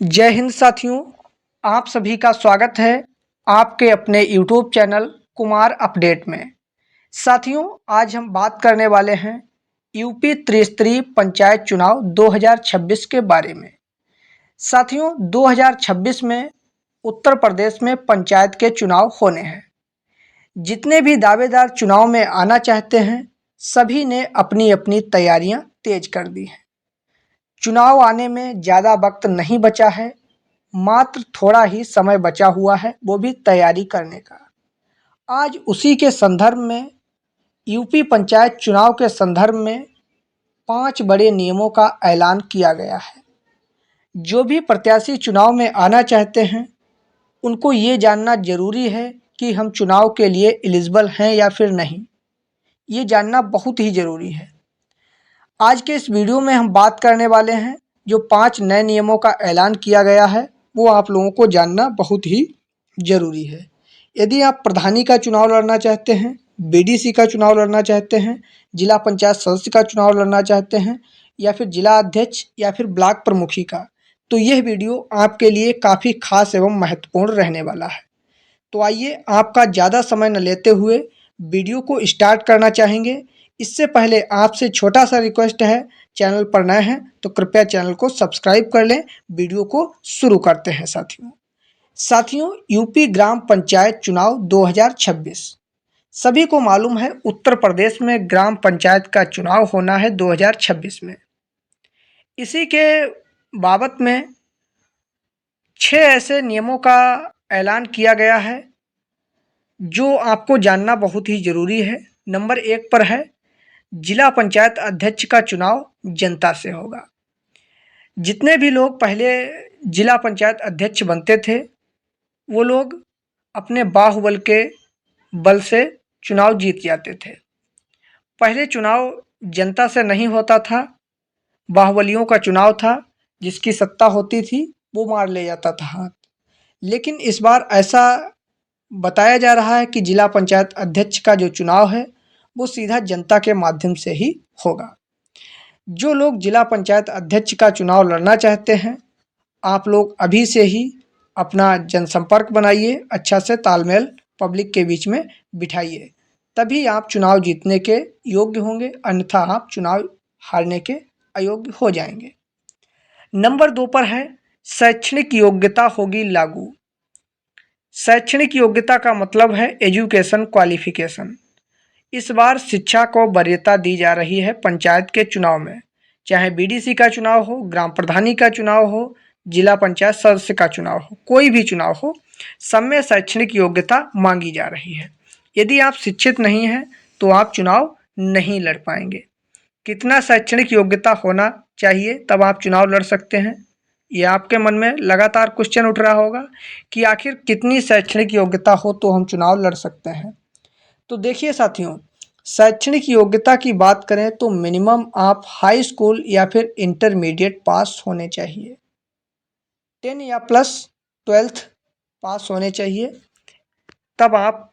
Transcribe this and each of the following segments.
जय हिंद साथियों, आप सभी का स्वागत है आपके अपने यूट्यूब चैनल कुमार अपडेट में। साथियों, आज हम बात करने वाले हैं यूपी त्रिस्तरीय पंचायत चुनाव 2026 के बारे में। साथियों, 2026 में उत्तर प्रदेश में पंचायत के चुनाव होने हैं। जितने भी दावेदार चुनाव में आना चाहते हैं, सभी ने अपनी अपनी तैयारियां तेज कर दी हैं। चुनाव आने में ज़्यादा वक्त नहीं बचा है, मात्र थोड़ा ही समय बचा हुआ है, वो भी तैयारी करने का। आज उसी के संदर्भ में यूपी पंचायत चुनाव के संदर्भ में 5 बड़े नियमों का ऐलान किया गया है। जो भी प्रत्याशी चुनाव में आना चाहते हैं, उनको ये जानना ज़रूरी है कि हम चुनाव के लिए एलिजिबल हैं या फिर नहीं। ये जानना बहुत ही ज़रूरी है। आज के इस वीडियो में हम बात करने वाले हैं जो 5 नए नियमों का ऐलान किया गया है, वो आप लोगों को जानना बहुत ही ज़रूरी है। यदि आप प्रधानी का चुनाव लड़ना चाहते हैं, बीडीसी का चुनाव लड़ना चाहते हैं, जिला पंचायत सदस्य का चुनाव लड़ना चाहते हैं या फिर जिला अध्यक्ष या फिर ब्लॉक प्रमुखी का, तो यह वीडियो आपके लिए काफ़ी खास एवं महत्वपूर्ण रहने वाला है। तो आइए, आपका ज़्यादा समय न लेते हुए वीडियो को स्टार्ट करना चाहेंगे। इससे पहले आपसे छोटा सा रिक्वेस्ट है, चैनल पर नए हैं तो कृपया चैनल को सब्सक्राइब कर लें। वीडियो को शुरू करते हैं साथियों, यूपी ग्राम पंचायत चुनाव 2026। सभी को मालूम है उत्तर प्रदेश में ग्राम पंचायत का चुनाव होना है 2026 में। इसी के बाबत में 6 ऐसे नियमों का ऐलान किया गया है जो आपको जानना बहुत ही ज़रूरी है। नंबर 1 पर है, जिला पंचायत अध्यक्ष का चुनाव जनता से होगा। जितने भी लोग पहले जिला पंचायत अध्यक्ष बनते थे, वो लोग अपने बाहुबल के बल से चुनाव जीत जाते थे। पहले चुनाव जनता से नहीं होता था, बाहुबलियों का चुनाव था। जिसकी सत्ता होती थी वो मार ले जाता था हाथ। लेकिन इस बार ऐसा बताया जा रहा है कि जिला पंचायत अध्यक्ष का जो चुनाव है वो सीधा जनता के माध्यम से ही होगा। जो लोग जिला पंचायत अध्यक्ष का चुनाव लड़ना चाहते हैं, आप लोग अभी से ही अपना जनसंपर्क बनाइए, अच्छा से तालमेल पब्लिक के बीच में बिठाइए, तभी आप चुनाव जीतने के योग्य होंगे, अन्यथा आप चुनाव हारने के अयोग्य हो जाएंगे। नंबर 2 पर है, शैक्षणिक योग्यता होगी लागू। शैक्षणिक योग्यता का मतलब है एजुकेशन क्वालिफिकेशन। इस बार शिक्षा को वरीयता दी जा रही है पंचायत के चुनाव में, चाहे बीडीसी का चुनाव हो, ग्राम प्रधानी का चुनाव हो, जिला पंचायत सदस्य का चुनाव हो, कोई भी चुनाव हो, सब में शैक्षणिक योग्यता मांगी जा रही है। यदि आप शिक्षित नहीं हैं तो आप चुनाव नहीं लड़ पाएंगे। कितना शैक्षणिक योग्यता होना चाहिए तब आप चुनाव लड़ सकते हैं, ये आपके मन में लगातार क्वेश्चन उठ रहा होगा कि आखिर कितनी शैक्षणिक योग्यता हो तो हम चुनाव लड़ सकते हैं। तो देखिए साथियों, शैक्षणिक योग्यता की बात करें तो मिनिमम आप हाई स्कूल या फिर इंटरमीडिएट पास होने चाहिए, 10 या प्लस 12th पास होने चाहिए, तब आप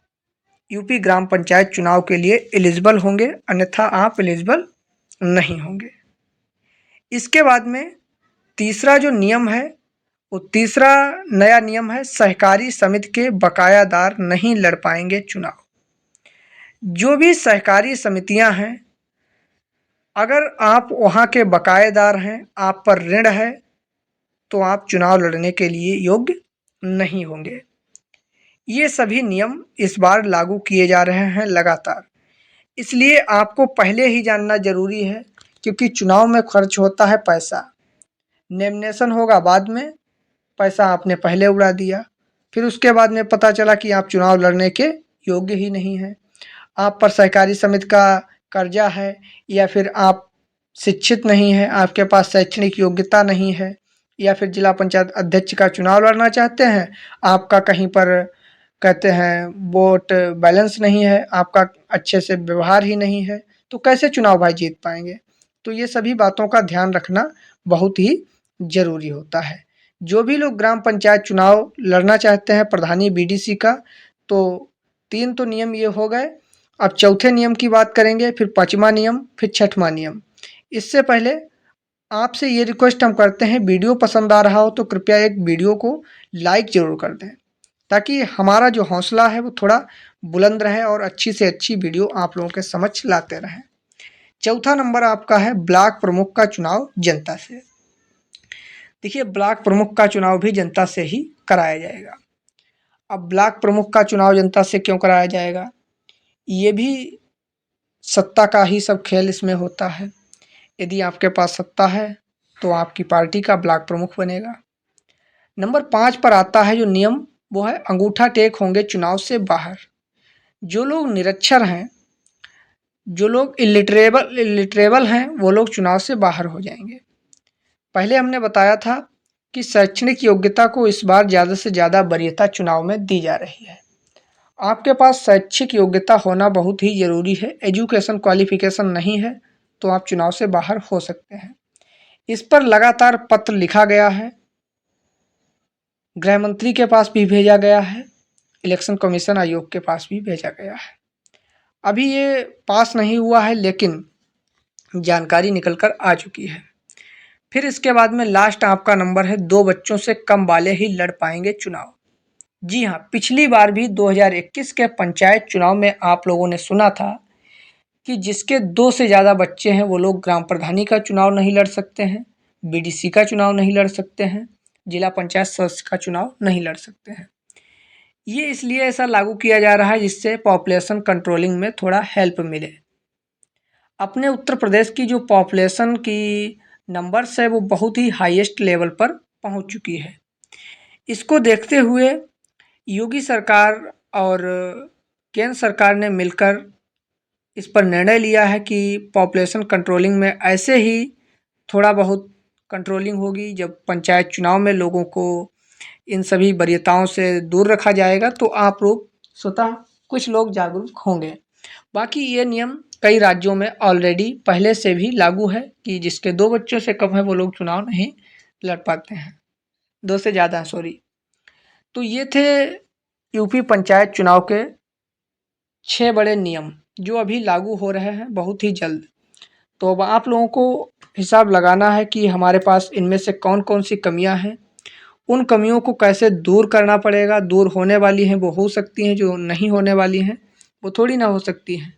यूपी ग्राम पंचायत चुनाव के लिए एलिजिबल होंगे, अन्यथा आप एलिजिबल नहीं होंगे। इसके बाद में तीसरा जो नियम है, वो तीसरा नया नियम है, सहकारी समिति के बकायादार नहीं लड़ पाएंगे चुनाव। जो भी सहकारी समितियां हैं, अगर आप वहां के बकायेदार हैं, आप पर ऋण है, तो आप चुनाव लड़ने के लिए योग्य नहीं होंगे। ये सभी नियम इस बार लागू किए जा रहे हैं लगातार, इसलिए आपको पहले ही जानना जरूरी है, क्योंकि चुनाव में खर्च होता है पैसा। नॉमिनेशन होगा बाद में, पैसा आपने पहले उड़ा दिया, फिर उसके बाद में पता चला कि आप चुनाव लड़ने के योग्य ही नहीं हैं। आप पर सहकारी समिति का कर्जा है, या फिर आप शिक्षित नहीं हैं, आपके पास शैक्षणिक योग्यता नहीं है, या फिर जिला पंचायत अध्यक्ष का चुनाव लड़ना चाहते हैं, आपका कहीं पर कहते हैं वोट बैलेंस नहीं है, आपका अच्छे से व्यवहार ही नहीं है, तो कैसे चुनाव भाई जीत पाएंगे। तो ये सभी बातों का ध्यान रखना बहुत ही ज़रूरी होता है। जो भी लोग ग्राम पंचायत चुनाव लड़ना चाहते हैं प्रधानी बीडीसी का, तो 3 तो नियम ये हो गए। अब चौथे नियम की बात करेंगे, फिर 5वां नियम, फिर 6वां नियम। इससे पहले आपसे ये रिक्वेस्ट हम करते हैं, वीडियो पसंद आ रहा हो तो कृपया एक वीडियो को लाइक ज़रूर कर दें, ताकि हमारा जो हौसला है वो थोड़ा बुलंद रहे और अच्छी से अच्छी वीडियो आप लोगों के समक्ष लाते रहें। चौथा नंबर आपका है ब्लॉक प्रमुख का चुनाव जनता से। देखिए, ब्लॉक प्रमुख का चुनाव भी जनता से ही कराया जाएगा। अब ब्लॉक प्रमुख का चुनाव जनता से क्यों कराया जाएगा? ये भी सत्ता का ही सब खेल इसमें होता है। यदि आपके पास सत्ता है तो आपकी पार्टी का ब्लॉक प्रमुख बनेगा। नंबर 5 पर आता है जो नियम, वो है अंगूठा टेक होंगे चुनाव से बाहर। जो लोग निरक्षर हैं, जो लोग इलिटरेबल हैं, वो लोग चुनाव से बाहर हो जाएंगे। पहले हमने बताया था कि शैक्षणिक योग्यता को इस बार ज़्यादा से ज़्यादा वरीयता चुनाव में दी जा रही है। आपके पास शैक्षिक योग्यता होना बहुत ही ज़रूरी है। एजुकेशन क्वालिफिकेशन नहीं है तो आप चुनाव से बाहर हो सकते हैं। इस पर लगातार पत्र लिखा गया है, गृह मंत्री के पास भी भेजा गया है, इलेक्शन कमीशन आयोग के पास भी भेजा गया है। अभी ये पास नहीं हुआ है, लेकिन जानकारी निकल कर आ चुकी है। फिर इसके बाद में लास्ट आपका नंबर है, 2 बच्चों से कम वाले ही लड़ पाएंगे चुनाव। जी हाँ, पिछली बार भी 2021 के पंचायत चुनाव में आप लोगों ने सुना था कि जिसके 2 से ज़्यादा बच्चे हैं वो लोग ग्राम प्रधानी का चुनाव नहीं लड़ सकते हैं, बीडीसी का चुनाव नहीं लड़ सकते हैं, जिला पंचायत सदस्य का चुनाव नहीं लड़ सकते हैं। ये इसलिए ऐसा लागू किया जा रहा है जिससे पॉपुलेशन कंट्रोलिंग में थोड़ा हेल्प मिले। अपने उत्तर प्रदेश की जो पॉपुलेशन की नंबर्स है वो बहुत ही हाईएस्ट लेवल पर पहुंच चुकी है। इसको देखते हुए योगी सरकार और केंद्र सरकार ने मिलकर इस पर निर्णय लिया है कि पॉपुलेशन कंट्रोलिंग में ऐसे ही थोड़ा बहुत कंट्रोलिंग होगी जब पंचायत चुनाव में लोगों को इन सभी वरीयताओं से दूर रखा जाएगा, तो आप लोग स्वतः कुछ लोग जागरूक होंगे। बाकी ये नियम कई राज्यों में ऑलरेडी पहले से भी लागू है कि जिसके 2 बच्चों से कम है वो लोग चुनाव नहीं लड़ पाते हैं, 2 से ज़्यादा, सॉरी। तो ये थे यूपी पंचायत चुनाव के 6 बड़े नियम जो अभी लागू हो रहे हैं बहुत ही जल्द। तो अब आप लोगों को हिसाब लगाना है कि हमारे पास इनमें से कौन-कौन सी कमियां हैं, उन कमियों को कैसे दूर करना पड़ेगा। दूर होने वाली हैं वो हो सकती हैं, जो नहीं होने वाली हैं वो थोड़ी ना हो सकती हैं।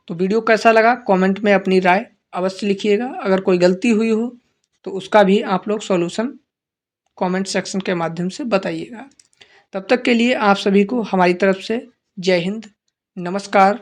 तो वीडियो कैसा लगा कमेंट में अपनी राय अवश्य लिखिएगा। अगर कोई गलती हुई हो तो उसका भी आप लोग सॉल्यूशन कमेंट सेक्शन के माध्यम से बताइएगा। तब तक के लिए आप सभी को हमारी तरफ से जय हिंद, नमस्कार।